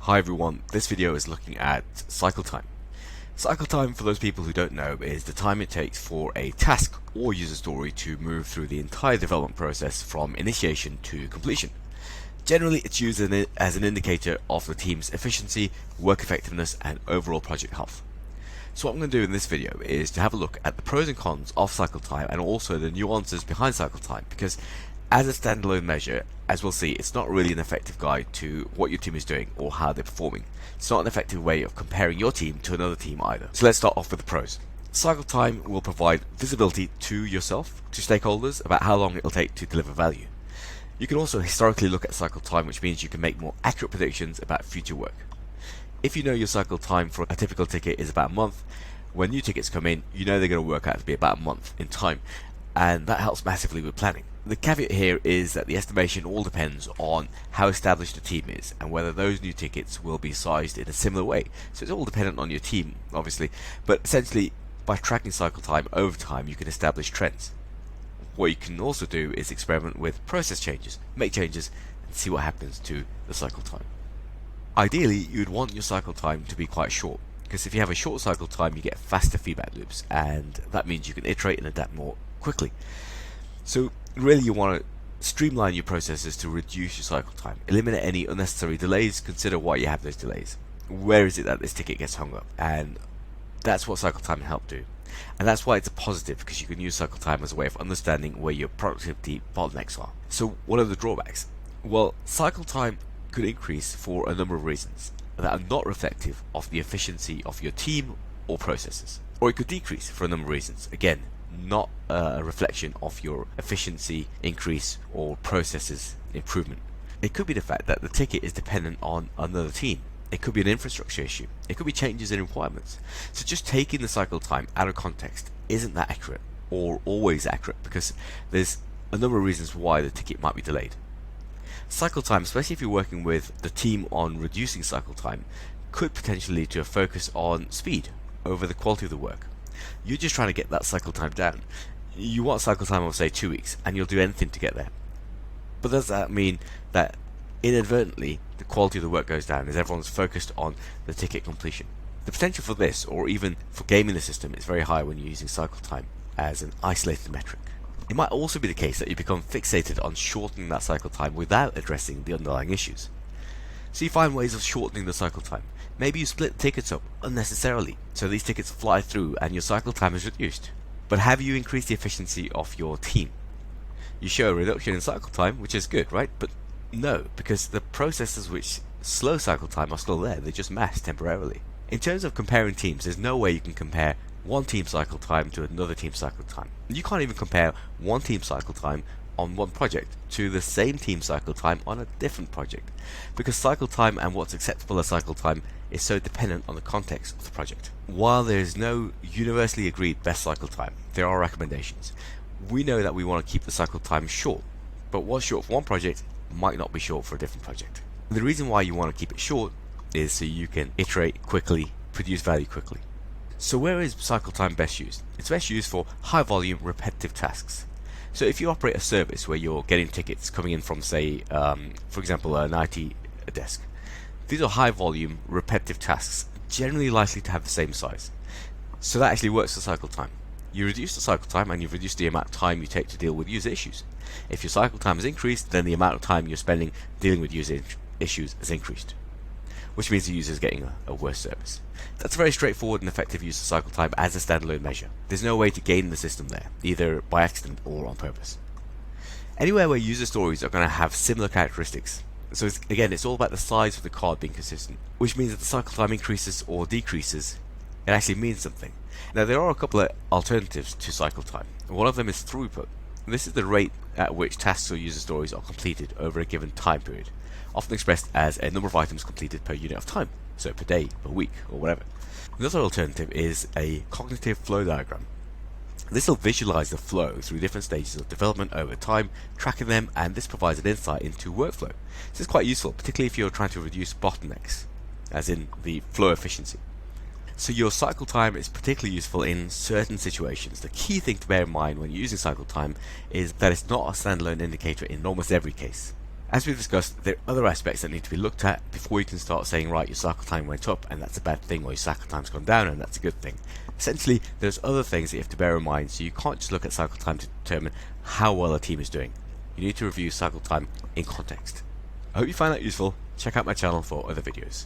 Hi everyone, this video is looking at cycle time. Cycle time, for those people who don't know, is the time it takes for a task or user story to move through the entire development process from initiation to completion. Generally, it's used as an indicator of the team's efficiency, work effectiveness, and overall project health. So what I'm going to do in this video is to have a look at the pros and cons of cycle time and also the nuances behind cycle time, because as a standalone measure, as we'll see, it's not really an effective guide to what your team is doing or how they're performing. It's not an effective way of comparing your team to another team either. So let's start off with the pros. Cycle time will provide visibility to yourself, to stakeholders, about how long it'll take to deliver value. You can also historically look at cycle time, which means you can make more accurate predictions about future work. If you know your cycle time for a typical ticket is about a month, when new tickets come in, you know they're going to work out to be about a month in time, and that helps massively with planning. The caveat here is that the estimation all depends on how established the team is and whether those new tickets will be sized in a similar way. So it's all dependent on your team, obviously, but essentially by tracking cycle time over time you can establish trends. What you can also do is experiment with process changes, make changes, and see what happens to the cycle time. Ideally, you'd want your cycle time to be quite short, because if you have a short cycle time you get faster feedback loops, and that means you can iterate and adapt more quickly. So really you want to streamline your processes to reduce your cycle time, eliminate any unnecessary delays, consider why you have those delays. Where is it that this ticket gets hung up? And that's what cycle time can help do. And that's why it's a positive, because you can use cycle time as a way of understanding where your productivity bottlenecks are. So what are the drawbacks? Well, cycle time could increase for a number of reasons that are not reflective of the efficiency of your team or processes. Or it could decrease for a number of reasons. Again, not a reflection of your efficiency increase or processes improvement. It could be the fact that the ticket is dependent on another team. It could be an infrastructure issue. It could be changes in requirements. So just taking the cycle time out of context isn't that accurate or always accurate, because there's a number of reasons why the ticket might be delayed. Cycle time, especially if you're working with the team on reducing cycle time, could potentially lead to a focus on speed over the quality of the work. You're just trying to get that cycle time down. You want cycle time of say 2 weeks, and you'll do anything to get there. But does that mean that inadvertently the quality of the work goes down as everyone's focused on the ticket completion? The potential for this, or even for gaming the system, is very high when you're using cycle time as an isolated metric. It might also be the case that you become fixated on shortening that cycle time without addressing the underlying issues. So you find ways of shortening the cycle time. Maybe you split tickets up unnecessarily, so these tickets fly through and your cycle time is reduced. But have you increased the efficiency of your team? You show a reduction in cycle time, which is good, right? But no, because the processes which slow cycle time are still there, they just mask temporarily. In terms of comparing teams, there's no way you can compare one team's cycle time to another team's cycle time. You can't even compare one team's cycle time on one project to the same team cycle time on a different project, because cycle time and what's acceptable as cycle time is so dependent on the context of the project. While there is no universally agreed best cycle time, there are recommendations. We know that we want to keep the cycle time short, but what's short for one project might not be short for a different project. The reason why you want to keep it short is so you can iterate quickly, produce value quickly. So where is cycle time best used? It's best used for high volume repetitive tasks. So if you operate a service where you're getting tickets coming in from, say, for example, an IT desk, these are high volume repetitive tasks, generally likely to have the same size. So that actually works for cycle time. You reduce the cycle time and you've reduced the amount of time you take to deal with user issues. If your cycle time is increased, then the amount of time you're spending dealing with user issues is increased, which means the user is getting a worse service. That's a very straightforward and effective use of cycle time as a standalone measure. There's no way to game the system there, either by accident or on purpose. Anywhere where user stories are going to have similar characteristics. So it's all about the size of the card being consistent, which means that the cycle time increases or decreases, it actually means something. Now there are a couple of alternatives to cycle time. One of them is throughput. This is the rate at which tasks or user stories are completed over a given time period, often expressed as a number of items completed per unit of time, so per day, per week, or whatever. Another alternative is a cognitive flow diagram. This will visualize the flow through different stages of development over time, tracking them, and this provides an insight into workflow. This is quite useful, particularly if you're trying to reduce bottlenecks, as in the flow efficiency. So your cycle time is particularly useful in certain situations. The key thing to bear in mind when using cycle time is that it's not a standalone indicator in almost every case. As we discussed, there are other aspects that need to be looked at before you can start saying, right, your cycle time went up and that's a bad thing, or your cycle time's gone down and that's a good thing. Essentially, there's other things that you have to bear in mind, so you can't just look at cycle time to determine how well a team is doing. You need to review cycle time in context. I hope you find that useful. Check out my channel for other videos.